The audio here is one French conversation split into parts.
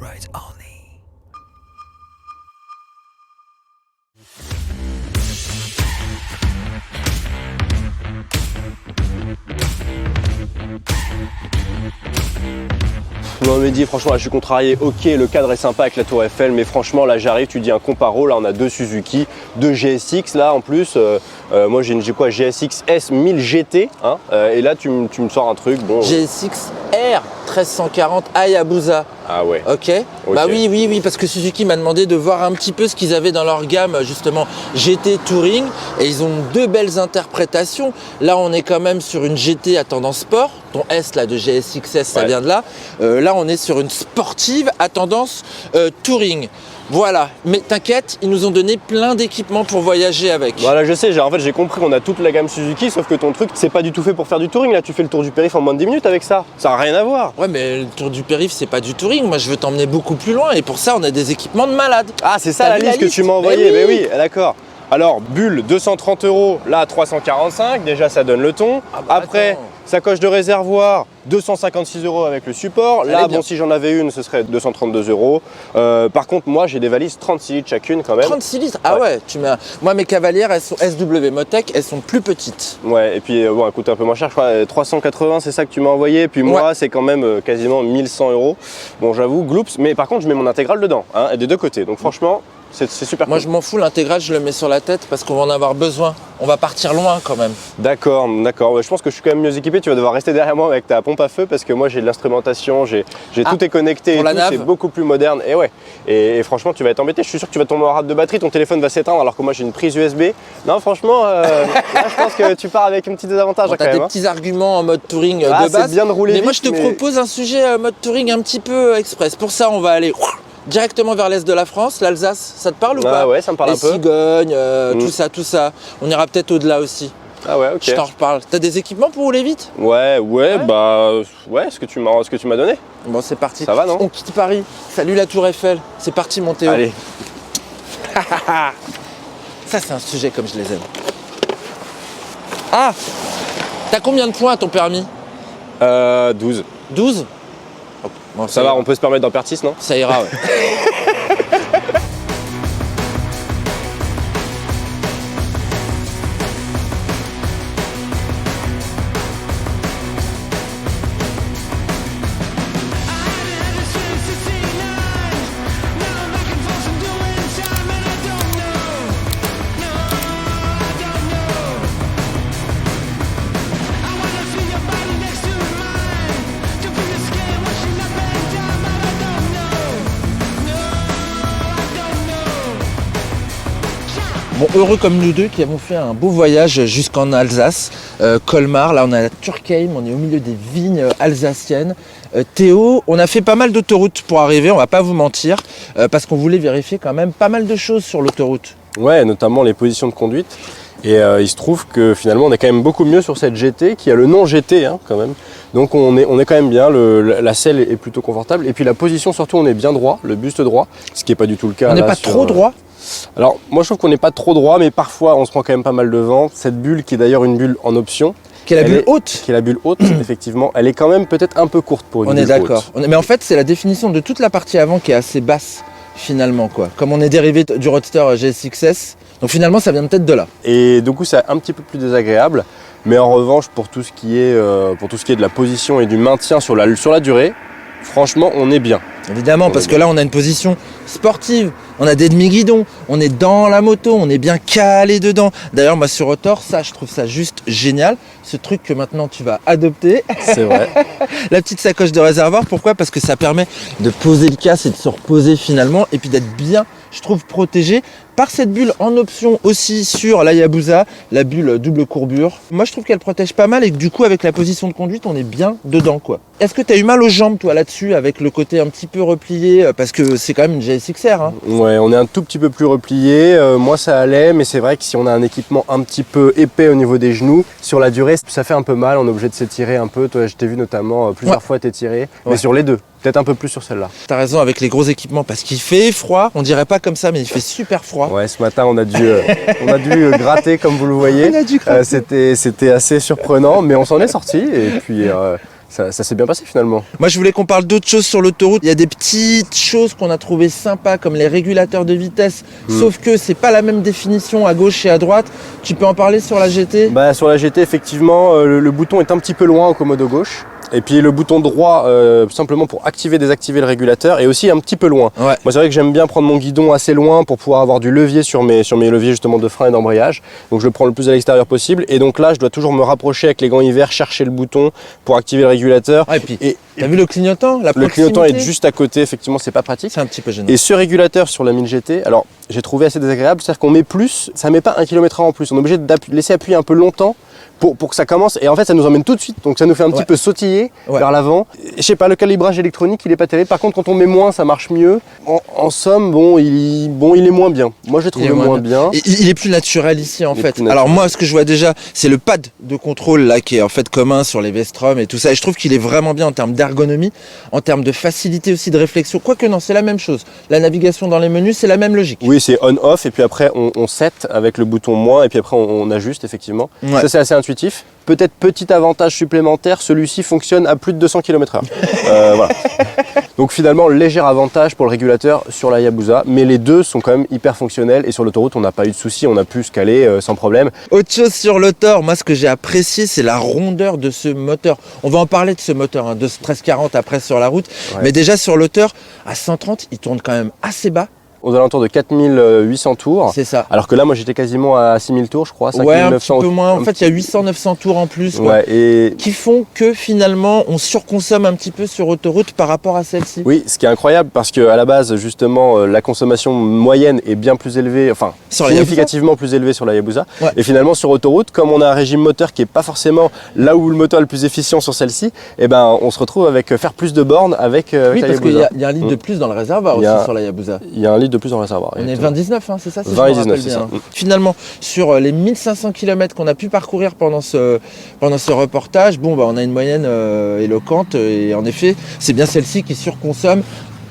rides only. Non Mehdi, franchement là je suis contrarié, ok le cadre est sympa avec la tour Eiffel, mais franchement là j'arrive, tu dis un comparo, là on a deux Suzuki, deux GSX là en plus, moi j'ai quoi, GSX S1000 GT, hein, et là tu me sors un truc, bon... GSX R 1340 Hayabusa. Ah ouais. Ok. Bah oui, parce que Suzuki m'a demandé de voir un petit peu ce qu'ils avaient dans leur gamme, justement, GT Touring, et ils ont deux belles interprétations. Là, on est quand même sur une GT à tendance sport, ton S là de GSX-S, ça vient de là. Là, on est sur une sportive à tendance Touring. Voilà, mais t'inquiète, ils nous ont donné plein d'équipements pour voyager avec. Voilà, je sais, en fait j'ai compris qu'on a toute la gamme Suzuki, sauf que ton truc c'est pas du tout fait pour faire du touring, là tu fais le tour du périph' en moins de 10 minutes avec ça, ça n'a rien à voir. Ouais, mais le tour du périph' c'est pas du touring, moi je veux t'emmener beaucoup plus loin et pour ça on a des équipements de malade. Ah c'est ça la liste que tu m'as envoyée, mais oui, d'accord. Alors, bulle 230 €, là 345, déjà ça donne le ton. Ah bah, après, attends. sacoche de réservoir, 256 € avec le support. Là, bon, si j'en avais une, ce serait 232 €. Par contre, moi, j'ai des valises 36 litres chacune quand même. 36 litres. Ah ouais, moi mes cavalières, elles sont SW Motec, elles sont plus petites. Ouais, et puis bon, elles coûtent un peu moins cher, je crois 380, c'est ça que tu m'as envoyé. Puis moi, c'est quand même quasiment 1100 €. Bon, j'avoue, gloops, mais par contre, je mets mon intégrale dedans, hein, et des deux côtés. Donc franchement, c'est super Moi cool. je m'en fous, l'intégrale je le mets sur la tête parce qu'on va en avoir besoin. On va partir loin quand même. D'accord. Ouais, je pense que je suis quand même mieux équipé. Tu vas devoir rester derrière moi avec ta pompe à feu parce que moi j'ai de l'instrumentation, tout est connecté et tout, c'est beaucoup plus moderne. Et ouais. Et franchement, tu vas être embêté. Je suis sûr que tu vas tomber en rate de batterie, ton téléphone va s'éteindre alors que moi j'ai une prise USB. Non, franchement, là je pense que tu pars avec un petit désavantage Bon, quand t'as même. des petits arguments en mode touring de c'est base. bien de rouler mais moi vite, je te propose un sujet mode touring un petit peu express. Pour ça, on va aller directement vers l'est de la France, l'Alsace, ça te parle ou pas? Ouais, ça me parle un peu. Les cigognes, tout ça. On ira peut-être au-delà aussi. Ah ouais, ok. Je t'en reparle. T'as des équipements pour rouler vite? Ouais, ce que tu m'as donné. Bon, c'est parti. Ça va, non? On quitte Paris. Salut la Tour Eiffel. C'est parti, mon Théo. Allez. Ça, c'est un sujet comme je les aime. Ah! T'as combien de points à ton permis? 12. 12? Bon, Ça va, on peut se permettre d'en perdre 6, non? Ça ira, ouais. Bon, heureux comme nous deux qui avons fait un beau voyage jusqu'en Alsace, Colmar, là on a la Turkheim, on est au milieu des vignes alsaciennes. Théo, on a fait pas mal d'autoroutes pour arriver, on va pas vous mentir, parce qu'on voulait vérifier quand même pas mal de choses sur l'autoroute. Ouais, notamment les positions de conduite. Et il se trouve que finalement on est quand même beaucoup mieux sur cette GT qui a le nom GT hein, quand même. Donc on est quand même bien, la selle est plutôt confortable. Et puis la position surtout on est bien droit, le buste droit, ce qui n'est pas du tout le cas. On n'est pas trop droit? Alors moi je trouve qu'on n'est pas trop droit, mais parfois on se prend quand même pas mal de vent. Cette bulle qui est d'ailleurs une bulle en option. Qui est la bulle haute. Qui est la bulle haute, effectivement. Elle est quand même peut-être un peu courte pour une bulle haute. On est d'accord. Mais en fait c'est la définition de toute la partie avant qui est assez basse finalement quoi. Comme on est dérivé du Roadster GSX-S, donc finalement ça vient peut-être de là. Et du coup c'est un petit peu plus désagréable. Mais en revanche pour tout ce qui est de la position et du maintien sur la durée, franchement on est bien. Évidemment, parce que là on a une position sportive, on a des demi-guidons, on est dans la moto, on est bien calé dedans. D'ailleurs moi sur Rotor, ça je trouve ça juste génial, ce truc que maintenant tu vas adopter. C'est vrai. La petite sacoche de réservoir, pourquoi? Parce que ça permet de poser le casque et de se reposer finalement, et puis d'être bien, je trouve, protégé par cette bulle en option aussi sur l'Hayabusa, la bulle double courbure. Moi je trouve qu'elle protège pas mal et que du coup avec la position de conduite on est bien dedans quoi. Est-ce que tu as eu mal aux jambes toi là-dessus avec le côté un petit peu replié, parce que c'est quand même une GSX-R hein? Ouais, on est un tout petit peu plus replié, moi ça allait, mais c'est vrai que si on a un équipement un petit peu épais au niveau des genoux, sur la durée ça fait un peu mal, on est obligé de s'étirer un peu. Toi je t'ai vu notamment plusieurs fois t'étirer, mais sur les deux. Peut-être un peu plus sur celle-là. T'as raison avec les gros équipements parce qu'il fait froid, on dirait pas comme ça mais il fait super froid. Ouais, ce matin on a dû gratter comme vous le voyez. C'était assez surprenant mais on s'en est sorti et puis ça s'est bien passé finalement. Moi je voulais qu'on parle d'autres choses sur l'autoroute. Il y a des petites choses qu'on a trouvées sympas comme les régulateurs de vitesse, sauf que c'est pas la même définition à gauche et à droite. Tu peux en parler sur la GT ? Sur la GT effectivement le bouton est un petit peu loin au commodo gauche. Et puis le bouton droit, simplement pour activer, désactiver le régulateur, est aussi un petit peu loin. Ouais. Moi c'est vrai que j'aime bien prendre mon guidon assez loin pour pouvoir avoir du levier sur mes leviers justement de frein et d'embrayage. Donc je le prends le plus à l'extérieur possible. Et donc là je dois toujours me rapprocher avec les gants hiver, chercher le bouton pour activer le régulateur. Et puis t'as vu le clignotant ? Le clignotant est juste à côté, effectivement c'est pas pratique. C'est un petit peu gênant. Et ce régulateur sur la 1000 GT, alors j'ai trouvé assez désagréable, c'est-à-dire qu'on met plus, ça met pas 1 km/h en plus. On est obligé de laisser appuyer un peu longtemps pour que ça commence, et en fait ça nous emmène tout de suite, donc ça nous fait un petit peu sautiller vers l'avant. Je sais pas, le calibrage électronique il est pas terrible, par contre quand on met moins ça marche mieux. En somme, il est moins bien. Moi je l'ai trouvé moins bien. Et il est plus naturel ici en fait. Alors moi ce que je vois déjà c'est le pad de contrôle là qui est en fait commun sur les Vestrom et tout ça, et je trouve qu'il est vraiment bien en termes d'ergonomie, en termes de facilité aussi de réflexion, quoique non c'est la même chose. La navigation dans les menus c'est la même logique. Oui c'est on-off, et puis après on set avec le bouton moins, et puis après on ajuste effectivement. Ouais. Ça c'est assez intuitif. Peut-être petit avantage supplémentaire, celui-ci fonctionne à plus de 200 km/h. Voilà. Donc finalement, léger avantage pour le régulateur sur la Hayabusa, mais les deux sont quand même hyper fonctionnels, et sur l'autoroute on n'a pas eu de soucis, on a pu se caler sans problème. Autre chose sur le Thor, moi ce que j'ai apprécié c'est la rondeur de ce moteur. On va en parler de ce moteur, de ce 1340 après sur la route, mais déjà sur le Thor, à 130 il tourne quand même assez bas. Aux alentours de 4800 tours. C'est ça. Alors que là, moi, j'étais quasiment à 6000 tours, je crois. 5900. Ouais, un petit peu moins. En fait, il y a 800-900 tours en plus. Qui font que finalement, on surconsomme un petit peu sur autoroute par rapport à celle-ci. Oui, ce qui est incroyable parce qu'à la base, justement, la consommation moyenne est bien plus élevée, enfin, significativement plus élevée sur la Hayabusa. Ouais. Et finalement, sur autoroute, comme on a un régime moteur qui n'est pas forcément là où le moteur est le plus efficient sur celle-ci, eh ben, on se retrouve avec faire plus de bornes avec la Hayabusa. Oui, parce qu'il y a un litre de plus dans le réservoir aussi sur la Hayabusa. Il y a un litre de plus dans le réservoir. On est 20-19, hein, c'est ça, 20-19, c'est ça. Finalement, sur les 1500 km qu'on a pu parcourir pendant ce reportage, on a une moyenne éloquente, et en effet, c'est bien celle-ci qui surconsomme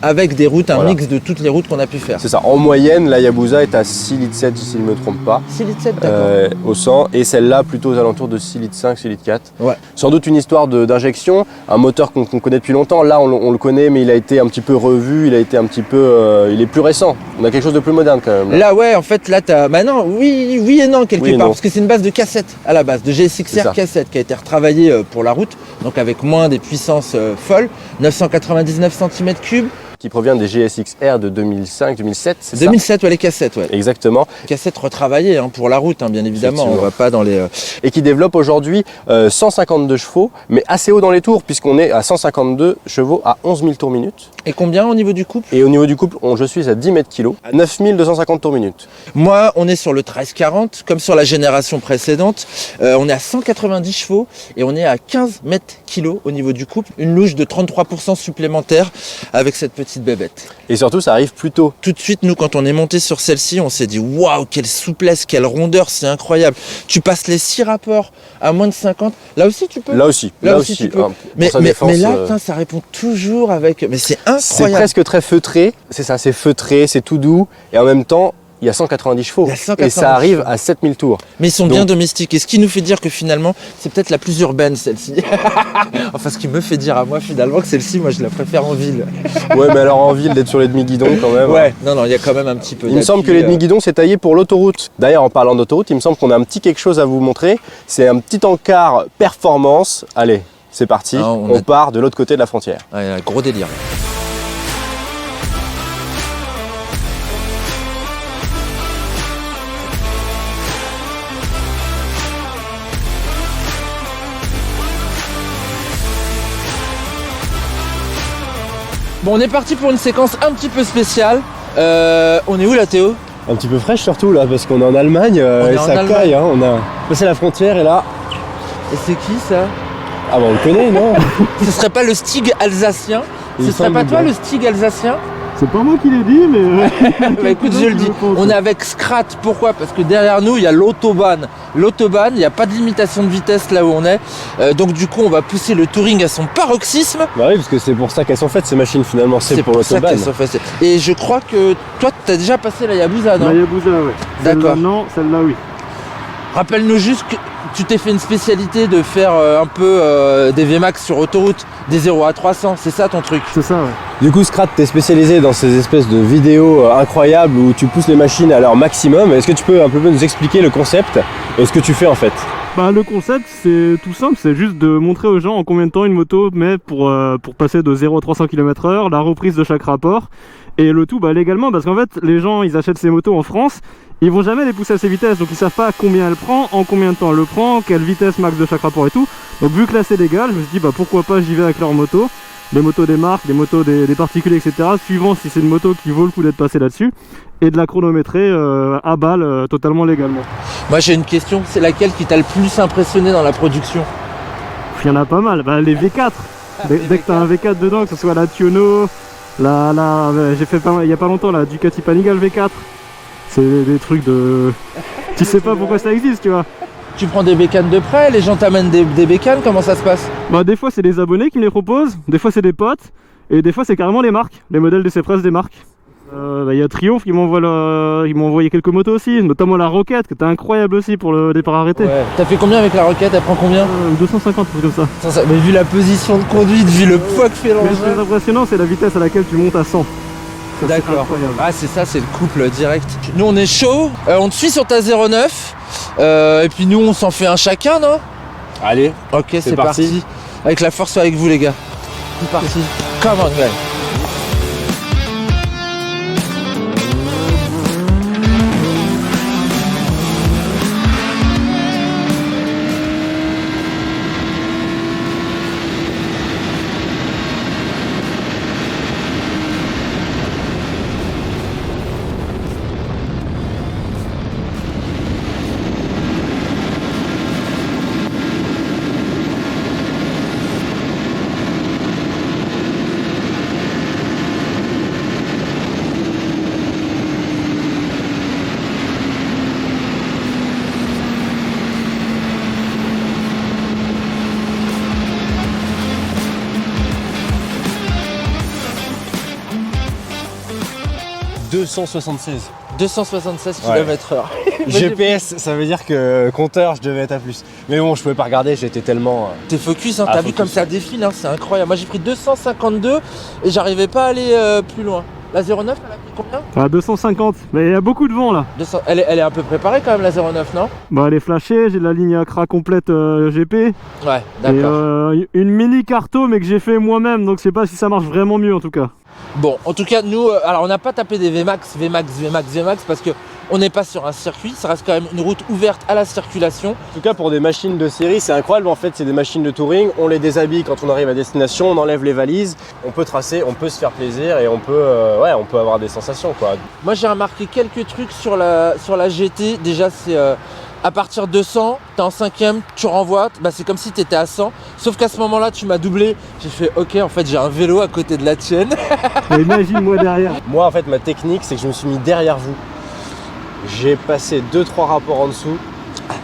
avec des routes, un mix de toutes les routes qu'on a pu faire. C'est ça. En moyenne, la Hayabusa est à 6,7 litres si je ne me trompe pas. 6,7 litres, d'accord. Au 100, et celle-là plutôt aux alentours de 6,5 litres, 6,4 litres. Ouais. Sans doute une histoire d'injection, un moteur qu'on connaît depuis longtemps. Là, on le connaît, mais il a été un petit peu revu, il est plus récent. On a quelque chose de plus moderne quand même. Là ouais, en fait, là, t'as... non, oui et non, quelque part, parce que c'est une base de cassette à la base, de GSX-R cassette, qui a été retravaillée pour la route, donc avec moins des puissances folles, 999 cm3, qui provient des GSX-R de 2005-2007, c'est 2007, ouais, les cassettes, ouais. Exactement. Cassettes retravaillées pour la route, bien évidemment, on va pas dans les... Et qui développe aujourd'hui 152 chevaux, mais assez haut dans les tours, puisqu'on est à 152 chevaux à 11 000 tours minute. Et combien au niveau du couple ? Et au niveau du couple, je suis à 10 mètres kg, à 9 250 tours minute. Moi, on est sur le 1340, comme sur la génération précédente. On est à 190 chevaux et on est à 15 mètres kg au niveau du couple. Une louche de 33% supplémentaire avec cette petite bébête. Et surtout, ça arrive plus tôt. Tout de suite, nous, quand on est monté sur celle-ci, on s'est dit waouh, quelle souplesse, quelle rondeur, c'est incroyable. Tu passes les 6 rapports à moins de 50. Là aussi, tu peux. Là aussi tu peux. Mais là, ça répond toujours avec. Mais c'est incroyable. C'est presque très feutré. C'est ça, c'est feutré, c'est tout doux. Et en même temps, il y a 190 chevaux. Et ça arrive à 7000 tours. Mais ils sont bien domestiques. Et ce qui nous fait dire que finalement, c'est peut-être la plus urbaine, celle-ci. Enfin, ce qui me fait dire à moi, finalement, que celle-ci, moi, je la préfère en ville. Ouais, mais alors en ville, d'être sur les demi-guidons quand même. Ouais, non, il y a quand même un petit peu. Il me semble que les demi-guidons, c'est taillé pour l'autoroute. D'ailleurs, en parlant d'autoroute, il me semble qu'on a un petit quelque chose à vous montrer. C'est un petit encart performance. Allez, c'est parti. On part de l'autre côté de la frontière. Ouais, un gros délire. Bon, on est parti pour une séquence un petit peu spéciale. On est où là, Théo ? Un petit peu fraîche surtout là, parce qu'on est en Allemagne et ça caille. On a passé la frontière et là... Et c'est qui ça ? Ah bah on le connaît, non ? Ce serait pas le Stig alsacien ? Ce serait pas toi le Stig alsacien ? C'est pas moi qui l'ai dit, mais... Bah écoute, je le dis. On est avec Scrat. Pourquoi ? Parce que derrière nous, il y a l'autobahn. L'autobahn, il n'y a pas de limitation de vitesse là où on est. Donc du coup, on va pousser le touring à son paroxysme. Bah oui, parce que c'est pour ça qu'elles sont faites ces machines finalement. C'est pour l'autobahn. Et je crois que toi, tu as déjà passé la Hayabusa, non ? La Hayabusa, ouais. D'accord. Non, celle-là, oui. Rappelle-nous juste tu t'es fait une spécialité de faire un peu des VMAX sur autoroute, des 0 à 300, c'est ça ton truc? C'est ça, ouais. Du coup, Scrat, t'es spécialisé dans ces espèces de vidéos incroyables où tu pousses les machines à leur maximum. Est-ce que tu peux un peu nous expliquer le concept et ce que tu fais en fait? Bah le concept c'est tout simple, c'est juste de montrer aux gens en combien de temps une moto met pour passer de 0 à 300 km/h, la reprise de chaque rapport, et le tout légalement, parce qu'en fait les gens ils achètent ces motos en France, ils vont jamais les pousser à ces vitesses, donc ils savent pas combien elle prend, en combien de temps elle le prend, quelle vitesse max de chaque rapport et tout. Donc vu que là c'est légal, je me suis dit pourquoi pas j'y vais avec leur moto, les motos des marques, les motos des particuliers, etc. Suivant si c'est une moto qui vaut le coup d'être passée là-dessus, et de la chronométrer à balle totalement légalement. Moi j'ai une question, c'est laquelle qui t'a le plus impressionné dans la production? Il y en a pas mal, les V4. Dès que t'as un V4 dedans, que ce soit la Tiono, j'ai fait il y a pas longtemps la Ducati Panigale V4. C'est des trucs de... Tu sais pas pourquoi ça existe, tu vois. Tu prends des bécanes de près, les gens t'amènent des bécanes, comment ça se passe? Des fois c'est des abonnés qui me les proposent, des fois c'est des potes, et des fois c'est carrément les marques, les modèles de ces presses des marques. Il y a Triomphe qui m'ont envoyé quelques motos aussi, notamment la Rocket, qui était incroyable aussi pour le départ arrêté. Ouais. T'as fait combien avec la Rocket? Elle prend combien? 250, comme ça. Mais vu la position de conduite, vu le poids que fait l'engin... Mais ce qui est impressionnant, c'est la vitesse à laquelle tu montes à 100. D'accord. Ah c'est ça, c'est le couple direct. Nous on est chaud, on te suit sur ta 09, et puis nous on s'en fait un chacun, non? Allez, ok, c'est parti. Avec la force avec vous les gars. C'est parti. Come on guys. « 276 km/h. GPS, ça veut dire que compteur, je devais être à plus. Mais bon, je pouvais pas regarder, j'étais tellement... T'es focus, hein, t'as vu comme ça défile, hein, c'est incroyable. Moi j'ai pris 252 et j'arrivais pas à aller plus loin. La 09, elle a pris combien? 250, mais il y a beaucoup de vent là. Elle est un peu préparée quand même la 09, non? Elle est flashée, j'ai de la ligne Accra complète GP. Ouais, d'accord. Et une mini carto mais que j'ai fait moi-même, donc je sais pas si ça marche vraiment mieux en tout cas. Bon, en tout cas, nous, alors on n'a pas tapé des VMAX parce que on n'est pas sur un circuit, ça reste quand même une route ouverte à la circulation. En tout cas, pour des machines de série, c'est incroyable. En fait, c'est des machines de touring. On les déshabille quand on arrive à destination, on enlève les valises, on peut tracer, on peut se faire plaisir et on peut avoir des sensations, quoi. Moi, j'ai remarqué quelques trucs sur la GT. Déjà, c'est à partir de 100, t'es en 5ème, tu renvoies, c'est comme si t'étais à 100. Sauf qu'à ce moment-là, tu m'as doublé. J'ai fait ok, en fait, j'ai un vélo à côté de la tienne. Imagine-moi derrière. Moi, en fait, ma technique, c'est que je me suis mis derrière vous. J'ai passé 2-3 rapports en dessous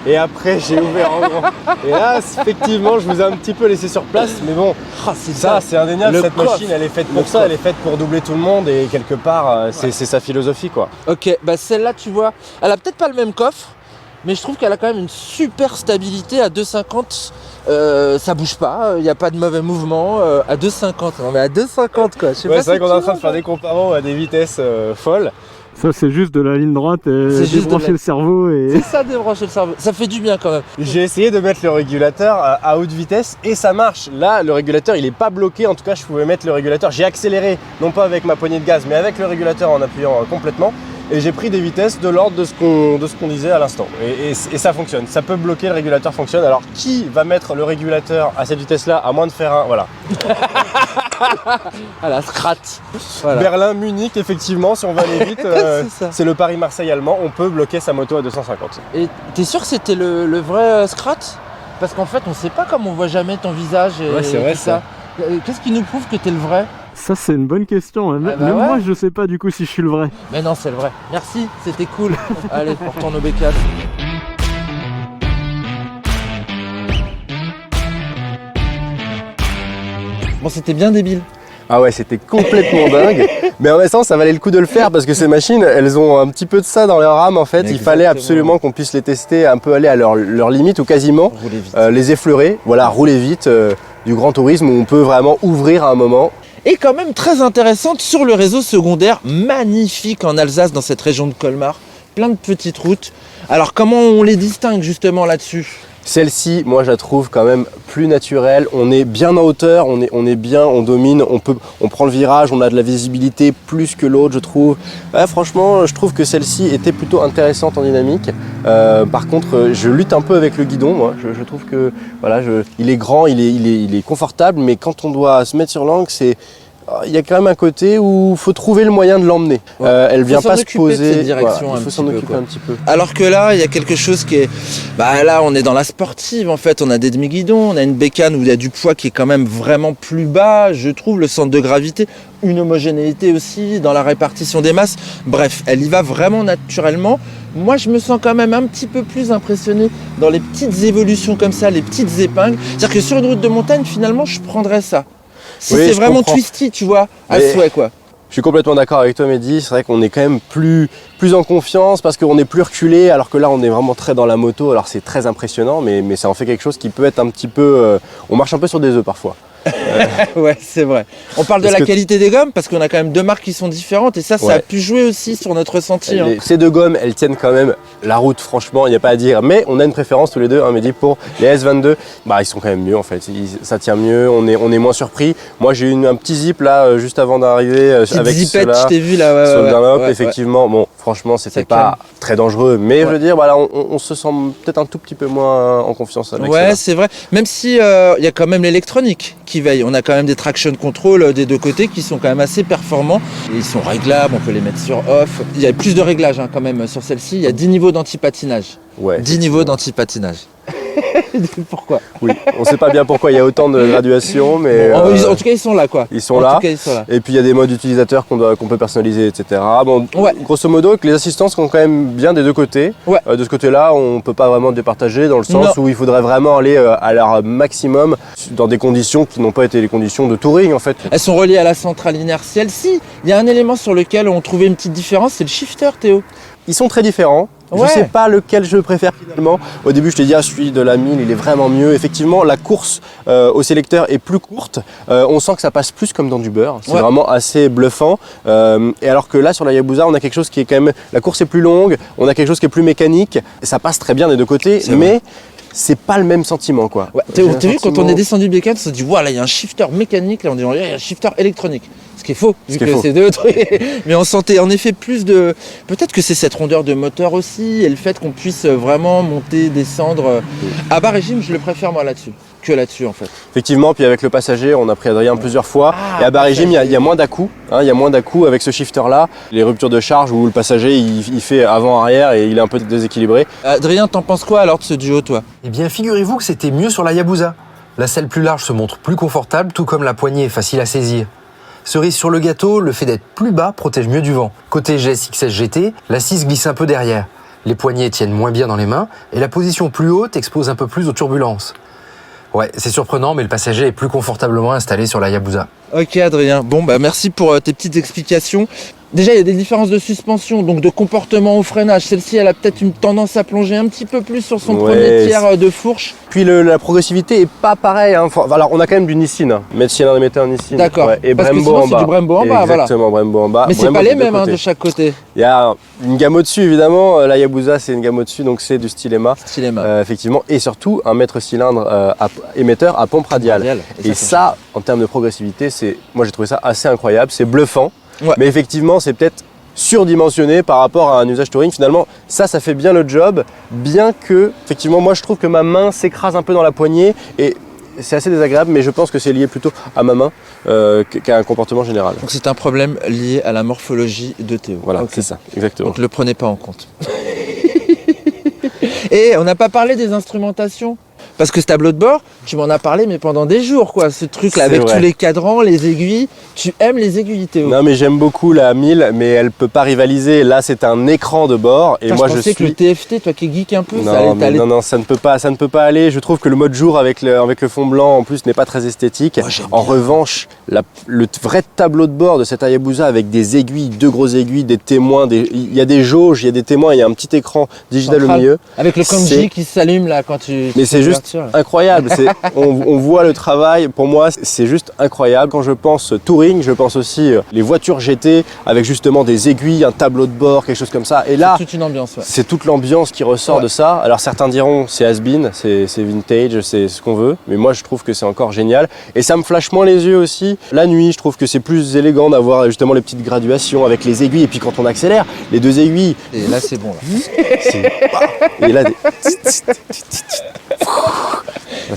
et après j'ai ouvert en grand. Et là, effectivement, je vous ai un petit peu laissé sur place, mais bon, c'est indéniable. Cette machine, elle est faite pour ça, elle est faite pour doubler tout le monde et quelque part, c'est sa philosophie, quoi. Ok, celle-là, tu vois, elle a peut-être pas le même coffre, mais je trouve qu'elle a quand même une super stabilité à 2,50. Ça bouge pas, il n'y a pas de mauvais mouvement à 2,50. Non mais à 2,50 quoi. C'est vrai qu'on est en train de faire des comparos à des vitesses folles. Ça c'est juste de la ligne droite et débrancher le cerveau et... C'est ça, débrancher le cerveau, ça fait du bien quand même. J'ai essayé de mettre le régulateur à haute vitesse et ça marche. Là le régulateur il est pas bloqué, en tout cas je pouvais mettre le régulateur. J'ai accéléré, non pas avec ma poignée de gaz mais avec le régulateur en appuyant complètement. Et j'ai pris des vitesses de l'ordre de ce qu'on disait à l'instant. Et ça fonctionne, ça peut bloquer, le régulateur fonctionne. Alors qui va mettre le régulateur à cette vitesse-là à moins de faire un... Voilà. À la Scrat. Voilà. Berlin, Munich, effectivement, si on va aller vite, c'est le Paris-Marseille allemand, on peut bloquer sa moto à 250. Et t'es sûr que c'était le vrai Scrat? Parce qu'en fait, on sait pas comme on voit jamais ton visage et ouais, c'est vrai, tout ça. Qu'est-ce qui nous prouve que t'es le vrai? Ça c'est une bonne question, même moi je sais pas du coup si je suis le vrai. Mais non, c'est le vrai. Merci, c'était cool. Allez, on retourne au bécane. Bon, c'était bien débile. Ah ouais, c'était complètement dingue. Mais en même temps, ça valait le coup de le faire parce que ces machines, elles ont un petit peu de ça dans leur âme en fait. Exactement. Il fallait absolument qu'on puisse les tester, un peu aller à leur limite ou quasiment, les effleurer. Voilà, rouler vite, du grand tourisme où on peut vraiment ouvrir à un moment. Et quand même très intéressante sur le réseau secondaire, magnifique en Alsace, dans cette région de Colmar. Plein de petites routes. Alors comment on les distingue justement là-dessus ? Celle-ci, moi je la trouve quand même plus naturelle, on est bien en hauteur, on est bien, on domine, on prend le virage, on a de la visibilité plus que l'autre je trouve. Ouais, franchement, je trouve que celle-ci était plutôt intéressante en dynamique. Par contre, je lutte un peu avec le guidon, moi. Je trouve que voilà, il est grand, il est confortable, mais quand on doit se mettre sur l'angle, il y a quand même un côté où il faut trouver le moyen de l'emmener. Ouais. Elle vient pas se poser. Il faut s'en occuper un petit peu. Alors que là, il y a quelque chose qui est. Là, on est dans la sportive en fait. On a des demi-guidons, on a une bécane où il y a du poids qui est quand même vraiment plus bas. Je trouve le centre de gravité, une homogénéité aussi dans la répartition des masses. Bref, elle y va vraiment naturellement. Moi, je me sens quand même un petit peu plus impressionné dans les petites évolutions comme ça, les petites épingles. C'est-à-dire que sur une route de montagne, finalement, je prendrais ça. Si oui, c'est vraiment twisty, tu vois, à souhait quoi. Je suis complètement d'accord avec toi Mehdi, c'est vrai qu'on est quand même plus en confiance parce qu'on est plus reculé alors que là on est vraiment très dans la moto, alors c'est très impressionnant mais ça en fait quelque chose qui peut être un petit peu... on marche un peu sur des œufs parfois. Ouais, c'est vrai. On parle de la qualité des gommes parce qu'on a quand même deux marques qui sont différentes et ça a pu jouer aussi sur notre ressenti. Ces deux gommes, elles tiennent quand même la route, franchement, il n'y a pas à dire. Mais on a une préférence tous les deux, Mehdi, pour les S22. Ils sont quand même mieux en fait. Ça tient mieux, on est moins surpris. Moi, j'ai eu un petit zip là juste avant d'arriver avec zipette, cela, je t'ai vu là. sur le Dunlop, effectivement. Bon, franchement, c'était pas très dangereux, mais je veux dire, voilà, on se sent peut-être un tout petit peu moins en confiance avec ça. Ouais, c'est vrai. Même si il y a quand même l'électronique qui veille. On a quand même des traction control des deux côtés qui sont quand même assez performants. Et ils sont réglables, on peut les mettre sur off. Il y a plus de réglages quand même sur celle-ci. Il y a 10 niveaux d'anti-patinage. Ouais, 10 niveaux d'anti-patinage. Pourquoi ? Oui, on ne sait pas bien pourquoi il y a autant de graduations, mais... en tout cas, ils sont là, quoi. Ils sont là. Et puis, il y a des modes utilisateurs qu'on peut personnaliser, etc. Bon, grosso modo, les assistances sont quand même bien des deux côtés. Ouais. De ce côté-là, on ne peut pas vraiment départager dans le sens où il faudrait vraiment aller à leur maximum dans des conditions qui n'ont pas été les conditions de touring, en fait. Elles sont reliées à la centrale inertielle. Si, il y a un élément sur lequel on trouvait une petite différence, c'est le shifter, Théo. Ils sont très différents. Je ne sais pas lequel je préfère finalement. Au début, je t'ai dit, celui de la 1000, il est vraiment mieux. Effectivement, la course au sélecteur est plus courte. On sent que ça passe plus comme dans du beurre. C'est vraiment assez bluffant. Et alors que là, sur la Hayabusa, on a quelque chose qui est quand même... La course est plus longue, on a quelque chose qui est plus mécanique. Et ça passe très bien des deux côtés, mais... c'est pas le même sentiment quoi. Ouais, t'as vu quand on est descendu de bécane, on se dit voilà, il y a un shifter mécanique, là on dit il y a un shifter électronique. Ce qui est faux, vu que c'est deux trucs. Mais on sentait en effet plus de. Peut-être que c'est cette rondeur de moteur aussi, et le fait qu'on puisse vraiment monter, descendre. À bas régime, je le préfère moi là-dessus. Que là-dessus en fait. Effectivement, puis avec le passager, on a pris Adrien plusieurs fois. Et à bas régime, il y a moins d'à-coups. Il y a moins d'à-coups avec ce shifter-là. Les ruptures de charge où le passager il fait avant-arrière et il est un peu déséquilibré. Adrien, t'en penses quoi alors de ce duo, toi ? Eh bien, figurez-vous que c'était mieux sur la Hayabusa. La selle plus large se montre plus confortable, tout comme la poignée est facile à saisir. Cerise sur le gâteau, le fait d'être plus bas protège mieux du vent. Côté GSX-S GT, l'assise glisse un peu derrière. Les poignets tiennent moins bien dans les mains et la position plus haute expose un peu plus aux turbulences. Ouais, c'est surprenant, mais le passager est plus confortablement installé sur la Hayabusa. Ok Adrien, bon merci pour tes petites explications. Déjà, il y a des différences de suspension, donc de comportement au freinage. Celle-ci, elle a peut-être une tendance à plonger un petit peu plus sur son premier tiers de fourche. Puis la progressivité est pas pareille. Alors, on a quand même du Nissin, mètre cylindre émetteur Nissin. D'accord. Et parce Brembo que sinon, en bas. C'est du Brembo en bas, Exactement, voilà. Brembo en bas. Mais c'est pas les mêmes de chaque côté. Il y a une gamme au-dessus, évidemment. La Hayabusa, c'est une gamme au-dessus, donc c'est du Stylema. Effectivement, et surtout un mètre cylindre émetteur à pompe radiale. Et ça, en termes de progressivité, moi j'ai trouvé ça assez incroyable. C'est bluffant, mais effectivement, c'est peut-être surdimensionné par rapport à un usage touring. Finalement, ça fait bien le job, bien que, effectivement, moi je trouve que ma main s'écrase un peu dans la poignée et c'est assez désagréable, mais je pense que c'est lié plutôt à ma main qu'à un comportement général. Donc c'est un problème lié à la morphologie de Théo. Voilà, c'est ça, exactement. Donc ne le prenez pas en compte. Et on n'a pas parlé des instrumentations. Parce que ce tableau de bord, tu m'en as parlé, mais pendant des jours, quoi. Ce truc-là, avec tous les cadrans, les aiguilles. Tu aimes les aiguilles, Théo? Non, mais j'aime beaucoup la 1000, mais elle peut pas rivaliser. Là, c'est un écran de bord. Et moi, je pensais que le TFT, toi qui es geek un peu, non, ça allait t'aller. Non, ça ne peut pas aller. Je trouve que le mode jour avec le fond blanc, en plus, n'est pas très esthétique. Moi, en revanche, le vrai tableau de bord de cette Hayabusa avec des aiguilles, 2 grosses aiguilles, des témoins, il y a des jauges, il y a des témoins, il y a un petit écran digital au milieu. Avec le kanji qui s'allume là quand tu. Mais c'est juste incroyable. On voit le travail. Pour moi, c'est juste incroyable. Quand je pense touring, je pense aussi les voitures GT avec justement des aiguilles, un tableau de bord, quelque chose comme ça. Et là, c'est toute une ambiance. Ouais. C'est toute l'ambiance qui ressort de ça. Alors certains diront c'est has-been, c'est vintage, c'est ce qu'on veut. Mais moi, je trouve que c'est encore génial. Et ça me flash moins les yeux aussi. La nuit, je trouve que c'est plus élégant d'avoir justement les petites graduations avec les aiguilles. Et puis quand on accélère, les 2 aiguilles. Et là, c'est bon. Là. Et là,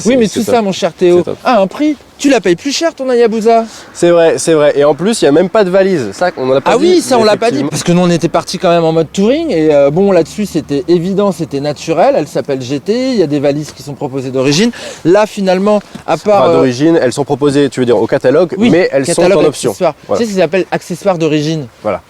oui, mais tout ça, mon cher Théo, a un prix. Tu la payes plus cher ton Hayabusa. C'est vrai. Et en plus, il n'y a même pas de valise. Ça, on en a pas dit. Ah oui, ça, on l'a pas dit. Parce que nous, on était partis quand même en mode touring. Et bon, là-dessus, c'était évident, c'était naturel. Elle s'appelle GT. Il y a des valises qui sont proposées d'origine. Là, finalement, à part. D'origine, elles sont proposées, tu veux dire, au catalogue, oui, mais elles sont en option. Voilà. Tu sais, ça s'appelle accessoires d'origine. Voilà.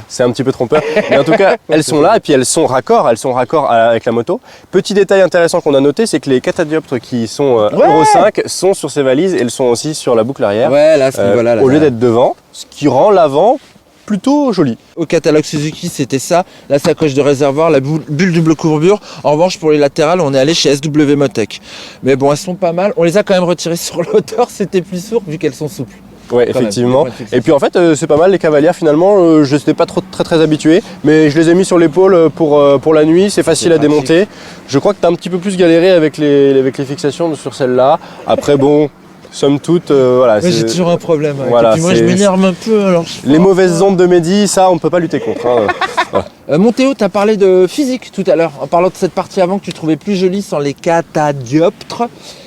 C'est un petit peu trompeur. Mais en tout cas, elles sont là et puis elles sont raccord avec la moto. Petit détail intéressant qu'on a noté, c'est que les catadioptres qui sont Euro 5 sont sur ces valises et elles sont aussi sur la boucle arrière. Ouais, là, voilà, au lieu d'être devant, ce qui rend l'avant plutôt joli. Au catalogue Suzuki, c'était ça, la sacoche de réservoir, la bulle double courbure. En revanche, pour les latérales, on est allé chez SW Motec. Mais bon, elles sont pas mal. On les a quand même retirées sur l'auteur, c'était plus sourd vu qu'elles sont souples. Ouais, effectivement. Et puis en fait, c'est pas mal les cavalières finalement. Je n'étais pas très habitué, mais je les ai mis sur l'épaule pour la nuit. C'est facile à démonter. Je crois que tu as un petit peu plus galéré avec les fixations sur celle-là. Après, bon. Somme toute, voilà. Ouais, j'ai toujours un problème. Voilà, et puis moi, je m'énerve un peu. Alors les mauvaises ondes de Mehdi, ça, on ne peut pas lutter contre. Hein. Voilà. Mon Théo, tu as parlé de physique tout à l'heure, en parlant de cette partie avant que tu trouvais plus jolie sans les catadioptres.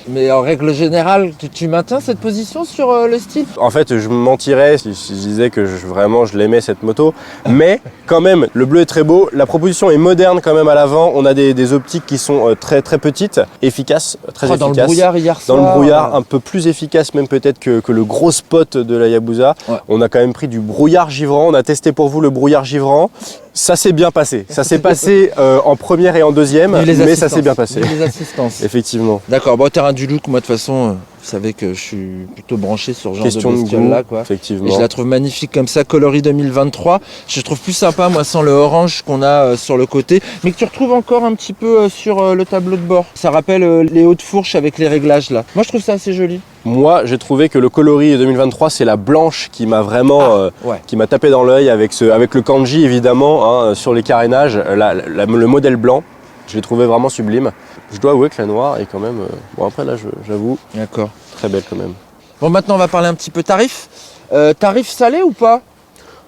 Mais en règle générale, tu maintiens cette position sur le style? En fait, je me mentirais si je disais que vraiment je l'aimais cette moto. Mais quand même, le bleu est très beau. La proposition est moderne quand même à l'avant. On a des optiques qui sont très petites, efficaces, très efficaces. Dans le brouillard hier soir. Dans le brouillard, un peu plus efficace même peut-être que le gros spot de la Hayabusa. Ouais. On a quand même pris du brouillard givrant. On a testé pour vous le brouillard givrant. Ça s'est bien passé. Ça s'est passé en première et en deuxième, mais ça s'est bien passé. Les assistances. Effectivement. D'accord. Bon, terrain du look, moi de toute façon, vous savez que je suis plutôt branché sur ce genre de bestiole-là, quoi. Effectivement. Et je la trouve magnifique comme ça, coloris 2023. Je trouve plus sympa, moi, sans le orange qu'on a sur le côté, mais que tu retrouves encore un petit peu sur le tableau de bord. Ça rappelle les hautes fourches avec les réglages là. Moi, je trouve ça assez joli. Moi, j'ai trouvé que le coloris 2023, c'est la blanche qui m'a vraiment qui m'a tapé dans l'œil avec le kanji évidemment sur les carénages, le modèle blanc. Je l'ai trouvé vraiment sublime. Je dois avouer que la noire est quand même... Bon après là, j'avoue, d'accord, très belle quand même. Bon, maintenant on va parler un petit peu tarif. Tarif salé ou pas?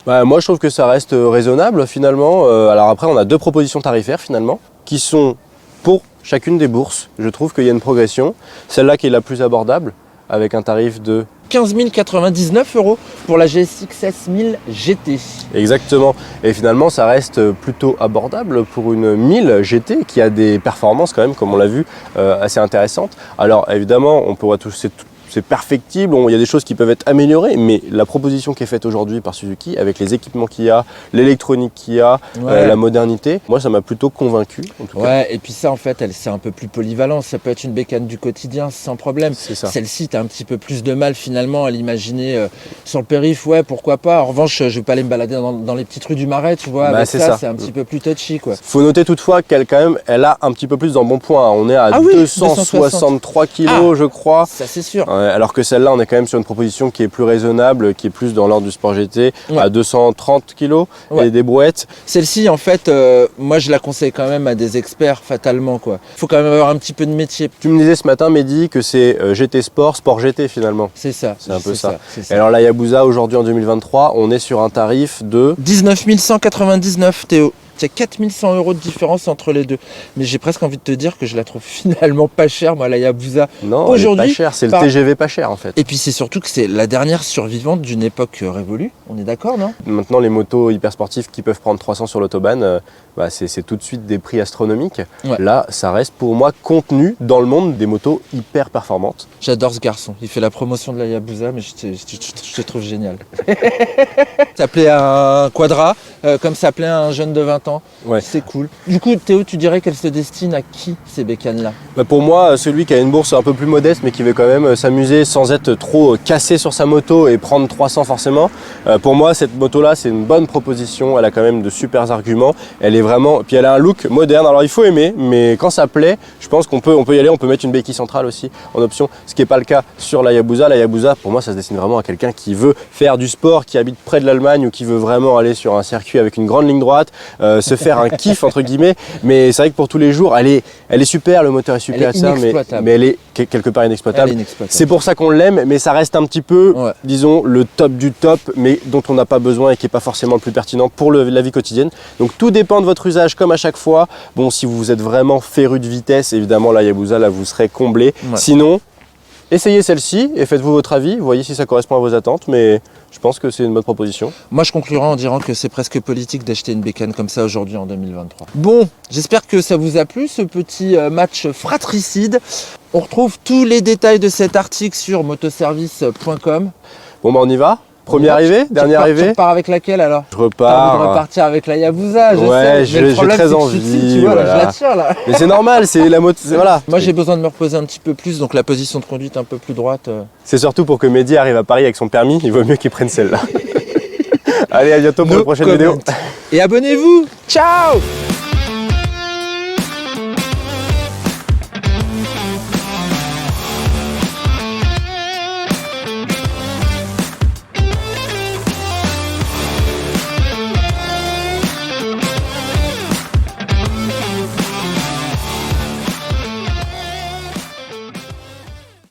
Bah, moi je trouve que ça reste raisonnable finalement. Alors après on a 2 propositions tarifaires finalement qui sont pour chacune des bourses. Je trouve qu'il y a une progression. Celle-là qui est la plus abordable avec un tarif de 15 099 € pour la GSX-S 1000 GT. Exactement. Et finalement, ça reste plutôt abordable pour une 1000 GT qui a des performances quand même, comme on l'a vu, assez intéressantes. Alors évidemment, on pourra toucher c'est perfectible, il y a des choses qui peuvent être améliorées, mais la proposition qui est faite aujourd'hui par Suzuki, avec les équipements qu'il y a, l'électronique qu'il y a, la modernité, moi ça m'a plutôt convaincu. En tout cas. Et puis ça en fait, c'est un peu plus polyvalent, ça peut être une bécane du quotidien sans problème. Celle-ci, tu as un petit peu plus de mal finalement à l'imaginer sur le périph', pourquoi pas. En revanche, je vais pas aller me balader dans les petites rues du Marais, tu vois, avec ça, c'est un petit peu plus touchy, quoi. Faut noter toutefois qu'elle elle a un petit peu plus d'embonpoint, on est à 263 kg je crois. Ça c'est sûr. Alors que celle-là, on est quand même sur une proposition qui est plus raisonnable, qui est plus dans l'ordre du sport GT, à 230 kg et des brouettes. Celle-ci, en fait, moi je la conseille quand même à des experts, fatalement, quoi. Il faut quand même avoir un petit peu de métier. Tu me disais ce matin, Mehdi, que c'est GT Sport, Sport GT finalement. C'est ça. C'est un peu ça. Et alors la Hayabusa, aujourd'hui en 2023, on est sur un tarif de 19 199, Théo. Il y a 4100 € de différence entre les deux. Mais j'ai presque envie de te dire que je la trouve finalement pas chère, moi, la Hayabusa. Non, aujourd'hui, elle est pas chère. C'est le TGV pas cher, en fait. Et puis c'est surtout que c'est la dernière survivante d'une époque révolue. On est d'accord, non? Maintenant, les motos hyper sportives qui peuvent prendre 300 sur l'autobahn, bah, c'est tout de suite des prix astronomiques. Ouais. Là, ça reste pour moi contenu dans le monde des motos hyper performantes. J'adore ce garçon. Il fait la promotion de la Hayabusa, mais je te trouve génial. S'appelait un Quadra, comme s'appelait un jeune de 20 ans. Ouais. C'est cool. Du coup, Théo, tu dirais qu'elle se destine à qui, ces bécanes-là? Bah, pour moi, celui qui a une bourse un peu plus modeste, mais qui veut quand même s'amuser sans être trop cassé sur sa moto et prendre 300 forcément. Pour moi, cette moto-là, c'est une bonne proposition. Elle a quand même de super arguments. Elle est vraiment, puis elle a un look moderne. Alors il faut aimer, mais quand ça plaît, je pense qu'on peut y aller. On peut mettre une béquille centrale aussi en option, ce qui n'est pas le cas sur la Hayabusa. La Hayabusa, pour moi, ça se destine vraiment à quelqu'un qui veut faire du sport, qui habite près de l'Allemagne ou qui veut vraiment aller sur un circuit avec une grande ligne droite, se faire un kiff entre guillemets. Mais c'est vrai que pour tous les jours, elle est super. Le moteur est super, mais elle est quelque part inexploitable. C'est pour ça qu'on l'aime, mais ça reste un petit peu, disons, le top du top, mais dont on n'a pas besoin et qui n'est pas forcément le plus pertinent pour la vie quotidienne. Donc tout dépend de votre usage, comme à chaque fois. Bon, si vous êtes vraiment féru de vitesse, évidemment la Hayabusa, là vous serez comblé. Sinon, essayez celle-ci et faites-vous votre avis, voyez si ça correspond à vos attentes, mais je pense que c'est une bonne proposition. Moi je conclurai en disant que c'est presque politique d'acheter une bécane comme ça aujourd'hui en 2023. Bon, j'espère que ça vous a plu ce petit match fratricide. On retrouve tous les détails de cet article sur motoservice.com. Bon bah on y va. Premier arrivé, dernier arrivé. Tu repars avec laquelle alors? Je repars. Tu vas repartir avec la Hayabusa, je sais. J'ai très envie. Tu vois, là, je la tire là. Mais c'est normal, c'est la moto. Voilà. Moi j'ai besoin de me reposer un petit peu plus, donc la position de conduite un peu plus droite. C'est surtout pour que Mehdi arrive à Paris avec son permis, il vaut mieux qu'il prenne celle-là. Allez, à bientôt pour une prochaine vidéo. Et abonnez-vous. Ciao!